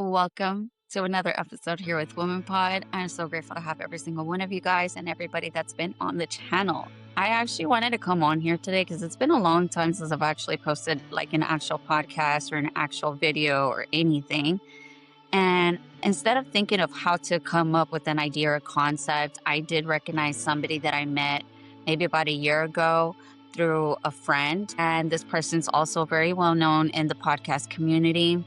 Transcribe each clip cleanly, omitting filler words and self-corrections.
Welcome to another episode here with Women Pod. I'm so grateful to have every single one of you guys and everybody that's been on the channel. I actually wanted to come on here today because it's been a long time since I've actually posted like an actual podcast or an actual video or anything. And instead of thinking of how to come up with an idea or concept, I did recognize somebody that I met maybe about a year ago through a friend. And this person's also very well known in the podcast community.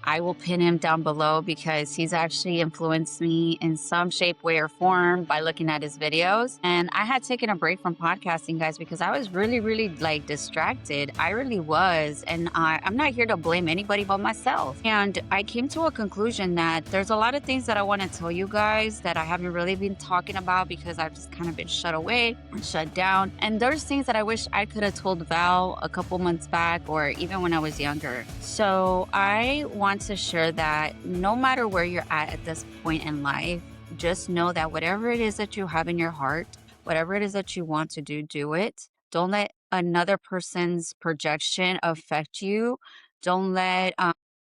I will pin him down below because he's actually influenced me in some shape, way, or form by looking at his videos. And I had taken a break from podcasting, guys, because I was really like distracted. I really was. And I'm not here to blame anybody but myself. And I came to a conclusion that there's a lot of things that I want to tell you guys that I haven't really been talking about because I've just kind of been shut away and shut down. And there's things that I wish I could have told Val a couple months back or even when I was younger. So I want to share that no matter where you're at this point in life, just know that whatever it is that you have in your heart, whatever it is that you want to do, do it. Don't let another person's projection affect you. Don't let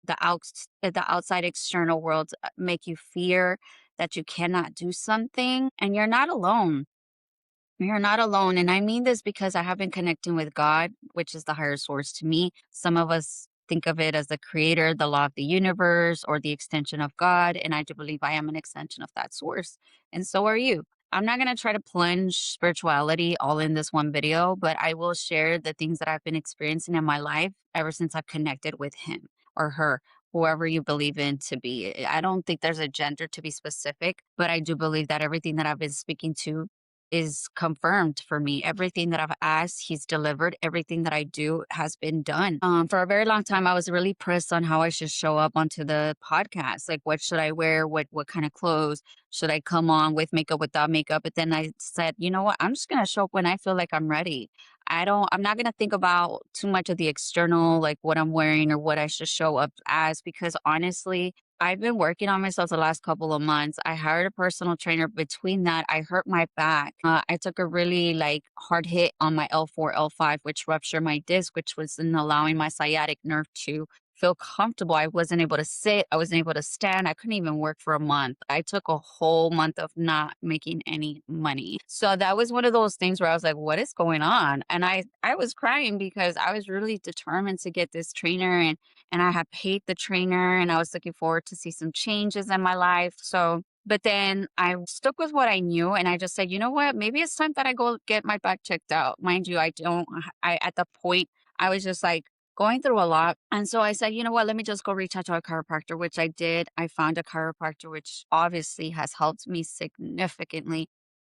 the outside external world make you fear that you cannot do something. And you're not alone. You're not alone. And I mean this because I have been connecting with God, which is the higher source to me. Some of us think of it as the creator, the law of the universe, or the extension of God. And I do believe I am an extension of that source. And so are you. I'm not going to try to plunge spirituality all in this one video, but I will share the things that I've been experiencing in my life ever since I've connected with him or her, whoever you believe in to be. I don't think there's a gender to be specific, but I do believe that everything that I've been speaking to is confirmed for me. Everything that I've asked, he's delivered. Everything that I do has been done. For a very long time, I was really pressed on how I should show up onto the podcast. Like, what should I wear? What kind of clothes should I come on with makeup, without makeup? But then I said, you know what? I'm just gonna show up when I feel like I'm ready. I'm not gonna think about too much of the external, like what I'm wearing or what I should show up as, because honestly, I've been working on myself the last couple of months. I hired a personal trainer. Between that, I hurt my back. I took a really like hard hit on my L4, L5, which ruptured my disc, which wasn't allowing my sciatic nerve to feel comfortable. I wasn't able to sit. I wasn't able to stand. I couldn't even work for a month. I took a whole month of not making any money. So that was one of those things where I was like, what is going on? And I was crying because I was really determined to get this trainer, and I had paid the trainer and I was looking forward to see some changes in my life. So, but then I stuck with what I knew and I just said, you know what, maybe it's time that I go get my back checked out. Mind you, at the point, I was just like going through a lot. And so I said, you know what, let me just go reach out to a chiropractor, which I did. I found a chiropractor, which obviously has helped me significantly.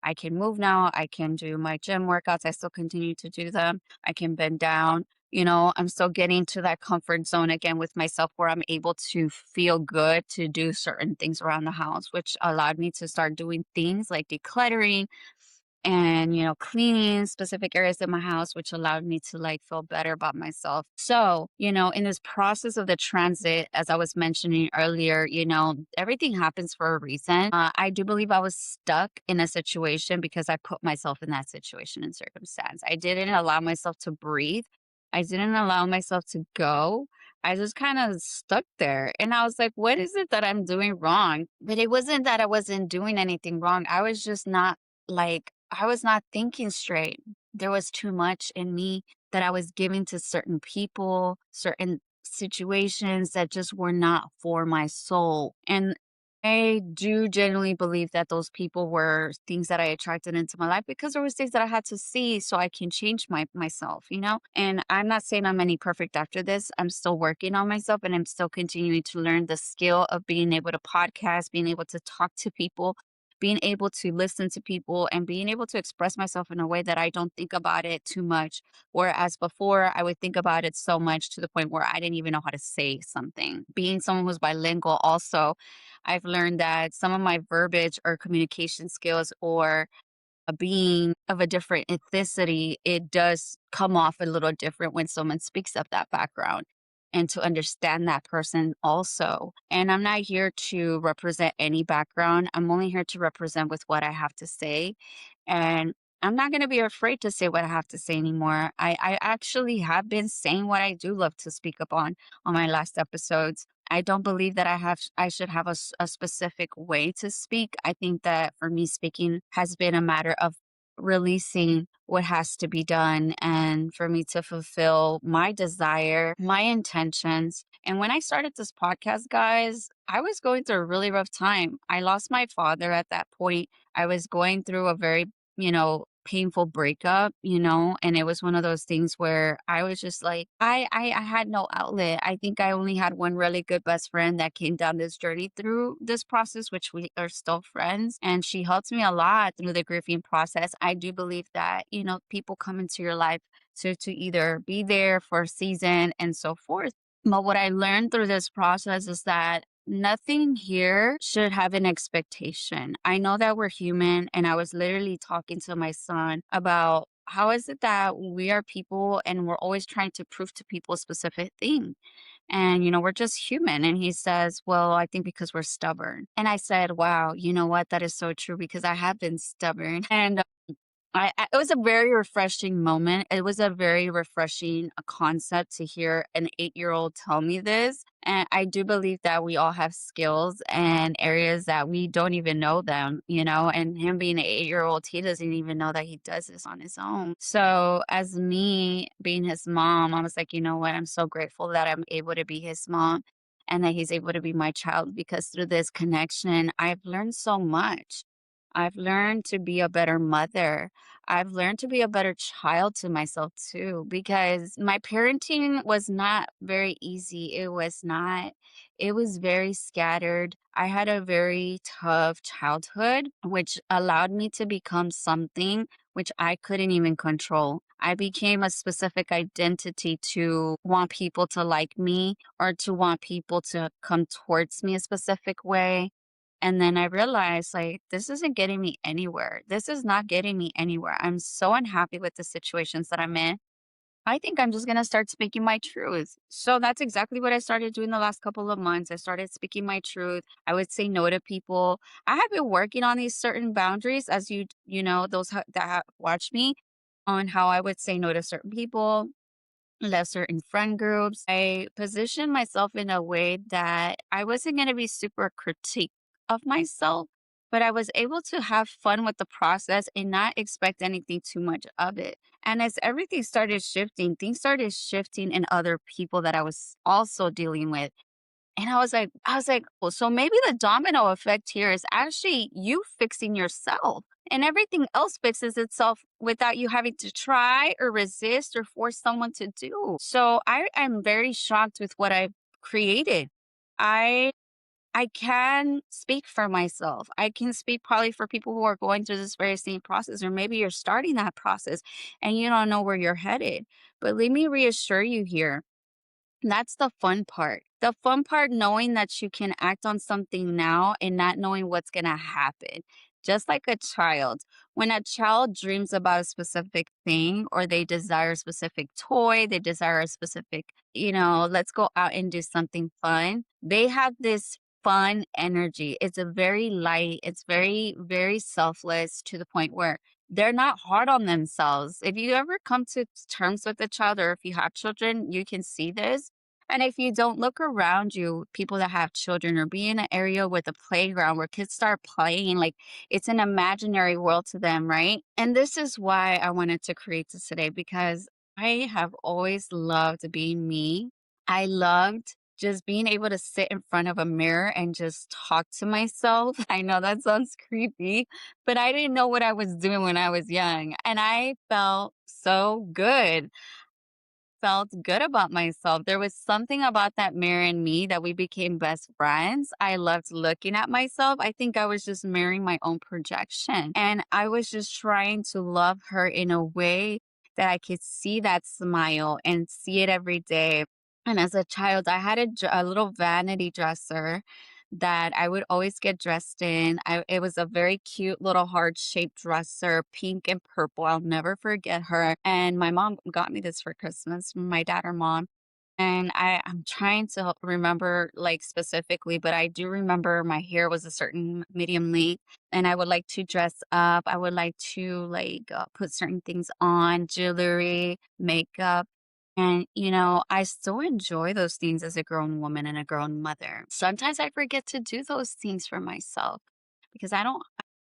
I can move now. I can do my gym workouts. I still continue to do them. I can bend down. I'm still getting to that comfort zone again with myself where I'm able to feel good to do certain things around the house, which allowed me to start doing things like decluttering and, cleaning specific areas in my house, which allowed me to like feel better about myself. So, in this process of the transit, as I was mentioning earlier, everything happens for a reason. I do believe I was stuck in a situation because I put myself in that situation and circumstance. I didn't allow myself to breathe. I didn't allow myself to go. I just kind of stuck there. And I was like, what is it that I'm doing wrong? But it wasn't that I wasn't doing anything wrong. I was just not like, I was not thinking straight. There was too much in me that I was giving to certain people, certain situations that just were not for my soul. And I do genuinely believe that those people were things that I attracted into my life because there was things that I had to see so I can change myself. And I'm not saying I'm any perfect after this. I'm still working on myself and I'm still continuing to learn the skill of being able to podcast, being able to talk to people, being able to listen to people and being able to express myself in a way that I don't think about it too much. Whereas before, I would think about it so much to the point where I didn't even know how to say something. Being someone who's bilingual, also, I've learned that some of my verbiage or communication skills or a being of a different ethnicity, it does come off a little different when someone speaks of that background and to understand that person also. And I'm not here to represent any background. I'm only here to represent with what I have to say. And I'm not going to be afraid to say what I have to say anymore. I actually have been saying what I do love to speak up on my last episodes. I don't believe that I should have a specific way to speak. I think that for me, speaking has been a matter of releasing what has to be done and for me to fulfill my desire, my intentions. And when I started this podcast, guys, I was going through a really rough time. I lost my father at that point. I was going through a very, painful breakup, and it was one of those things where I was just like, I had no outlet. I think I only had one really good best friend that came down this journey through this process, which we are still friends. And she helped me a lot through the grieving process. I do believe that, people come into your life to either be there for a season and so forth. But what I learned through this process is that nothing here should have an expectation. I know that we're human, and I was literally talking to my son about how is it that we are people and we're always trying to prove to people a specific thing. And, we're just human. And he says, well, I think because we're stubborn. And I said, wow, you know what? That is so true because I have been stubborn. And it was a very refreshing moment. It was a very refreshing concept to hear an 8-year-old tell me this. And I do believe that we all have skills and areas that we don't even know them, and him being an 8-year-old, he doesn't even know that he does this on his own. So as me being his mom, I was like, you know what? I'm so grateful that I'm able to be his mom and that he's able to be my child because through this connection, I've learned so much. I've learned to be a better mother. I've learned to be a better child to myself too, because my parenting was not very easy. It was not, it was very scattered. I had a very tough childhood, which allowed me to become something which I couldn't even control. I became a specific identity to want people to like me or to want people to come towards me a specific way. And then I realized, like, this isn't getting me anywhere. This is not getting me anywhere. I'm so unhappy with the situations that I'm in. I think I'm just going to start speaking my truth. So that's exactly what I started doing the last couple of months. I started speaking my truth. I would say no to people. I have been working on these certain boundaries, as that watch me, on how I would say no to certain people, lesser in friend groups. I positioned myself in a way that I wasn't going to be super critique of myself, but I was able to have fun with the process and not expect anything too much of it. And as everything started shifting, things started shifting in other people that I was also dealing with. And I was like, well, so maybe the domino effect here is actually you fixing yourself and everything else fixes itself without you having to try or resist or force someone to do. So I am very shocked with what I've created. I I can speak for myself. I can speak probably for people who are going through this very same process, or maybe you're starting that process and you don't know where you're headed. But let me reassure you here, that's the fun part. The fun part knowing that you can act on something now and not knowing what's going to happen. Just like a child. When a child dreams about a specific thing or they desire a specific toy, they desire a specific, let's go out and do something fun. They have this fun energy. It's a very light, it's very, very selfless to the point where they're not hard on themselves. If you ever come to terms with a child or if you have children, you can see this. And if you don't look around you, people that have children or be in an area with a playground where kids start playing, like it's an imaginary world to them, right? And this is why I wanted to create this today because I have always loved being me. I loved just being able to sit in front of a mirror and just talk to myself. I know that sounds creepy, but I didn't know what I was doing when I was young. And I felt so good, felt good about myself. There was something about that mirror in me that we became best friends. I loved looking at myself. I think I was just mirroring my own projection. And I was just trying to love her in a way that I could see that smile and see it every day. And as a child, I had a little vanity dresser that I would always get dressed in. It was a very cute little heart shaped dresser, pink and purple. I'll never forget her. And my mom got me this for Christmas, my dad or mom. And I'm trying to remember like specifically, but I do remember my hair was a certain medium length and I would like to dress up. I would like to put certain things on, jewelry, makeup. And, I still enjoy those things as a grown woman and a grown mother. Sometimes I forget to do those things for myself because I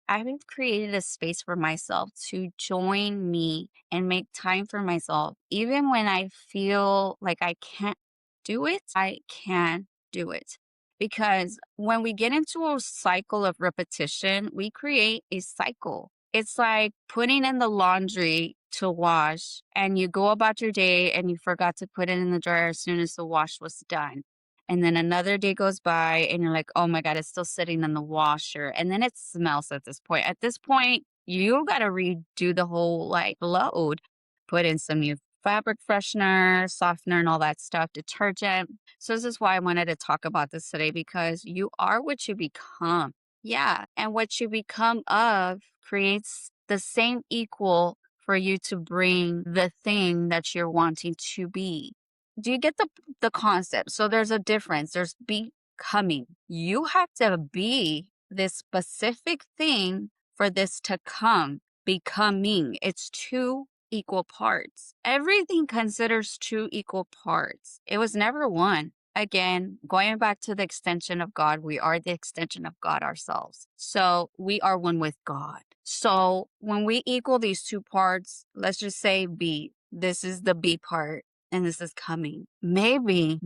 haven't created a space for myself to join me and make time for myself. Even when I feel like I can't do it, I can do it. Because when we get into a cycle of repetition, we create a cycle. It's like putting in the laundry to wash, and you go about your day and you forgot to put it in the dryer as soon as the wash was done. And then another day goes by and you're like, oh my God, it's still sitting in the washer. And then it smells at this point. At this point, you got to redo the whole like load, put in some new fabric freshener, softener, and all that stuff, detergent. So, this is why I wanted to talk about this today because you are what you become. Yeah. And what you become of creates the same equal for you to bring the thing that you're wanting to be. Do you get the concept? So there's a difference. There's becoming. You have to be this specific thing for this to come. Becoming. It's two equal parts. Everything considers two equal parts. It was never one. Again, going back to the extension of God, we are the extension of God ourselves. So we are one with God. So when we equal these two parts, let's just say B, this is the B part and this is coming. Maybe,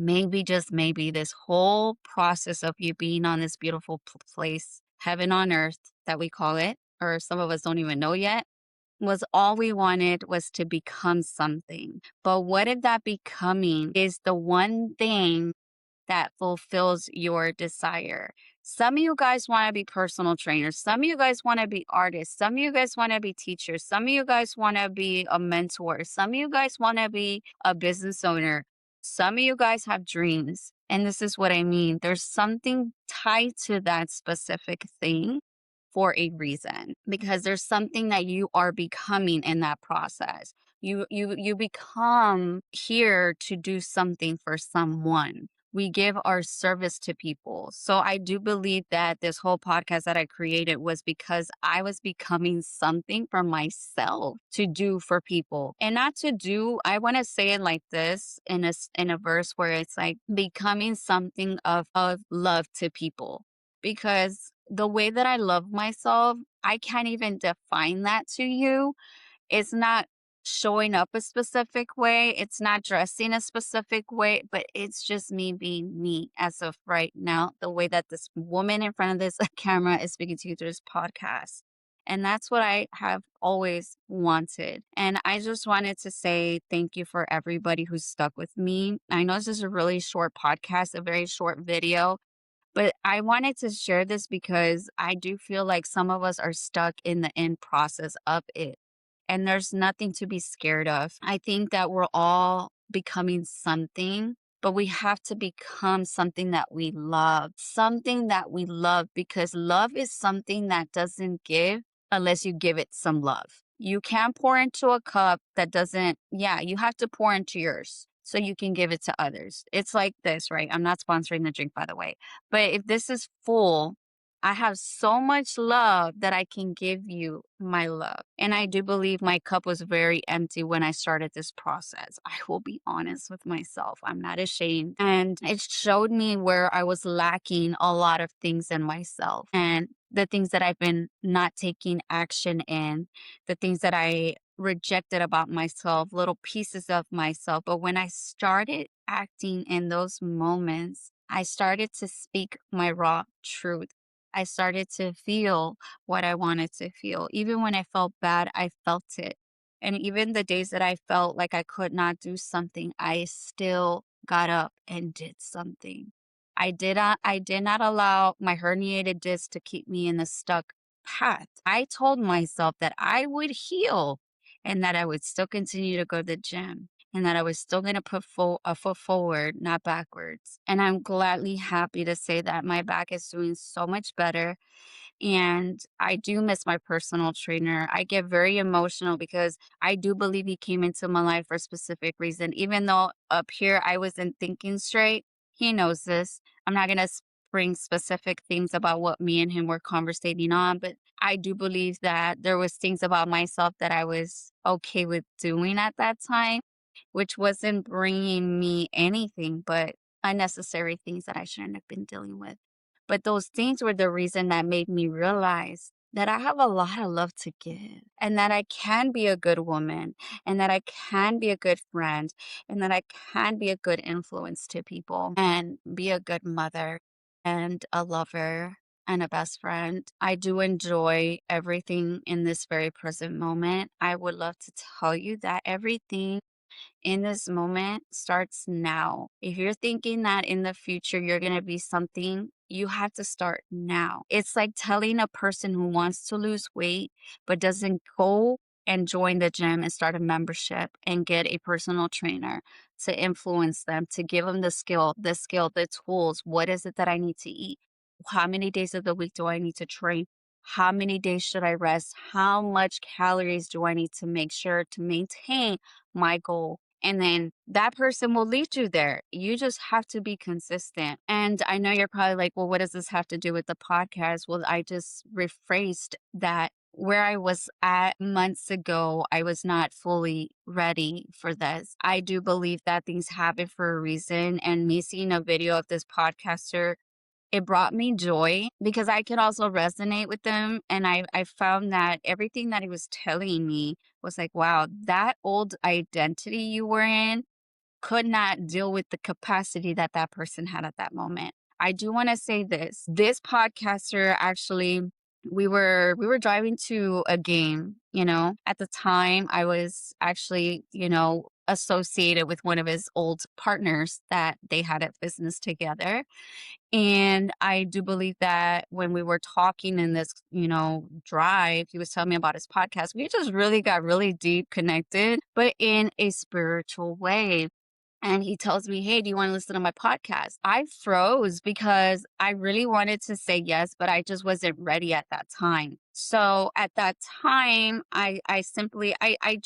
just maybe, this whole process of you being on this beautiful place, heaven on earth that we call it, or some of us don't even know yet, was all we wanted was to become something. But what if that becoming is the one thing that fulfills your desire? Some of you guys want to be personal trainers. Some of you guys want to be artists. Some of you guys want to be teachers. Some of you guys want to be a mentor. Some of you guys want to be a business owner. Some of you guys have dreams. And this is what I mean. There's something tied to that specific thing for a reason because there's something that you are becoming in that process. You become here to do something for someone. We give our service to people. So I do believe that this whole podcast that I created was because I was becoming something for myself to do for people. And not to do, I want to say it like this in a verse where it's like becoming something of love to people. Because the way that I love myself, I can't even define that to you. It's not showing up a specific way. It's not dressing a specific way, but it's just me being me as of right now, the way that this woman in front of this camera is speaking to you through this podcast. And that's what I have always wanted. And I just wanted to say thank you for everybody who's stuck with me. I know this is a really short podcast, a very short video, but I wanted to share this because I do feel like some of us are stuck in the end process of it. And there's nothing to be scared of. I think that we're all becoming something, but we have to become something that we love. Something that we love because love is something that doesn't give unless you give it some love. You can't pour into a cup that doesn't, yeah, you have to pour into yours so you can give it to others. It's like this, right? I'm not sponsoring the drink, by the way. But if this is full, I have so much love that I can give you my love. And I do believe my cup was very empty when I started this process. I will be honest with myself. I'm not ashamed. And it showed me where I was lacking a lot of things in myself and the things that I've been not taking action in, the things that I rejected about myself, little pieces of myself. But when I started acting in those moments, I started to speak my raw truth. I started to feel what I wanted to feel. Even when I felt bad, I felt it. And even the days that I felt like I could not do something, I still got up and did something. I did not allow my herniated disc to keep me in the stuck path. I told myself that I would heal and that I would still continue to go to the gym and that I was still going to put a foot forward, not backwards. And I'm gladly happy to say that my back is doing so much better. And I do miss my personal trainer. I get very emotional because I do believe he came into my life for a specific reason. Even though up here I wasn't thinking straight, he knows this. I'm not going to bring specific things about what me and him were conversating on, but I do believe that there was things about myself that I was okay with doing at that time. which wasn't bringing me anything but unnecessary things that I shouldn't have been dealing with. But those things were the reason that made me realize that I have a lot of love to give and that I can be a good woman and that I can be a good friend and that I can be a good influence to people and be a good mother and a lover and a best friend. I do enjoy everything in this very present moment. I would love to tell you that everything in this moment starts now. If you're thinking that in the future you're going to be something, you have to start now. It's like telling a person who wants to lose weight but doesn't go and join the gym and start a membership and get a personal trainer to influence them, to give them the tools. What is it that I need to eat? How many days of the week do I need to train? How many days should I rest? How much calories do I need to make sure to maintain my goal? And then that person will lead you there. You just have to be consistent. And I know you're probably like, well, what does this have to do with the podcast? Well, I just rephrased that where I was at months ago, I was not fully ready for this. I do believe that things happen for a reason. And me seeing a video of this podcaster, it brought me joy because I could also resonate with them. And I found that everything that he was telling me was like, wow, that old identity you were in could not deal with the capacity that that person had at that moment. I do want to say this podcaster actually, we were driving to a game, at the time I was actually, associated with one of his old partners that they had a business together. And I do believe that when we were talking in this, drive, he was telling me about his podcast. We just really got really deep connected, but in a spiritual way. And he tells me, hey, do you want to listen to my podcast? I froze because I really wanted to say yes, but I just wasn't ready at that time. So at that time, I simply, I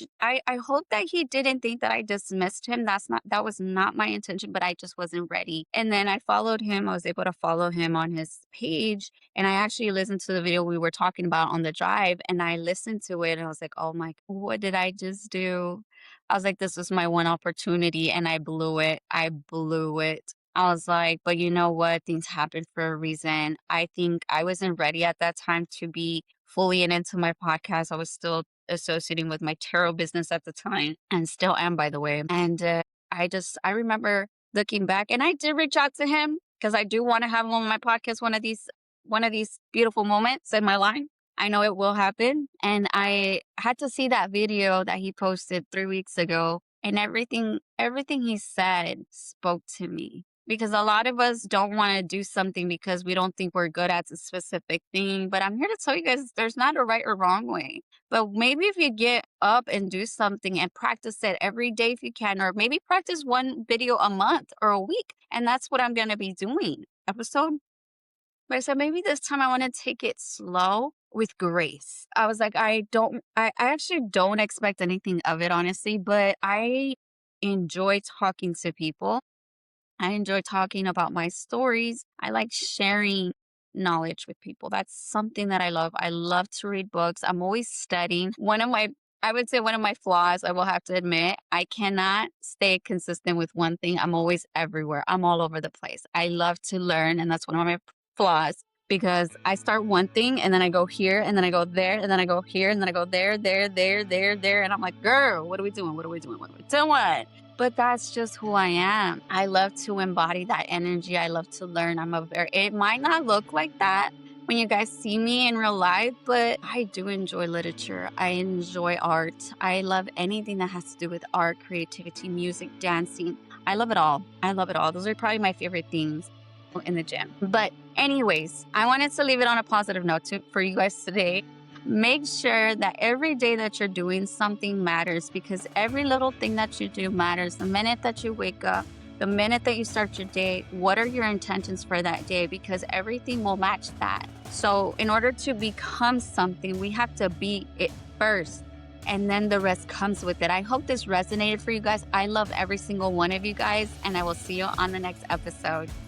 hope that he didn't think that I dismissed him. That was not my intention, but I just wasn't ready. And then I followed him. I was able to follow him on his page. And I actually listened to the video we were talking about on the drive, and I listened to it and I was like, oh my, what did I just do? I was like, this was my one opportunity and I blew it. I blew it. I was like, but you know what? Things happen for a reason. I think I wasn't ready at that time to be fully into my podcast. I was still associating with my tarot business at the time and still am, by the way. And I remember looking back and I did reach out to him because I do want to have him on my podcast one of these beautiful moments in my life. I know it will happen. And I had to see that video that he posted 3 weeks ago. And everything he said spoke to me. Because a lot of us don't want to do something because we don't think we're good at a specific thing. But I'm here to tell you guys there's not a right or wrong way. But maybe if you get up and do something and practice it every day if you can, or maybe practice one video a month or a week. And that's what I'm going to be doing. Episode but I said, maybe this time I want to take it slow with grace. I was like, I actually don't expect anything of it, honestly, but I enjoy talking to people. I enjoy talking about my stories. I like sharing knowledge with people. That's something that I love. I love to read books. I'm always studying. I would say one of my flaws, I will have to admit, I cannot stay consistent with one thing. I'm always everywhere. I'm all over the place. I love to learn, and that's one of my flaws because I start one thing and then I go here and then I go there and then I go here and then I go there, there, there, there, there. And I'm like, girl, what are we doing? What are we doing? What are we doing? But that's just who I am. I love to embody that energy. I love to learn. It might not look like that when you guys see me in real life, but I do enjoy literature. I enjoy art. I love anything that has to do with art, creativity, music, dancing. I love it all. I love it all. Those are probably my favorite things in the gym. But anyways, I wanted to leave it on a positive note for you guys today. Make sure that every day that you're doing something matters because every little thing that you do matters. The minute that you wake up, the minute that you start your day, what are your intentions for that day? Because everything will match that. So in order to become something, we have to be it first. And then the rest comes with it. I hope this resonated for you guys. I love every single one of you guys, and I will see you on the next episode.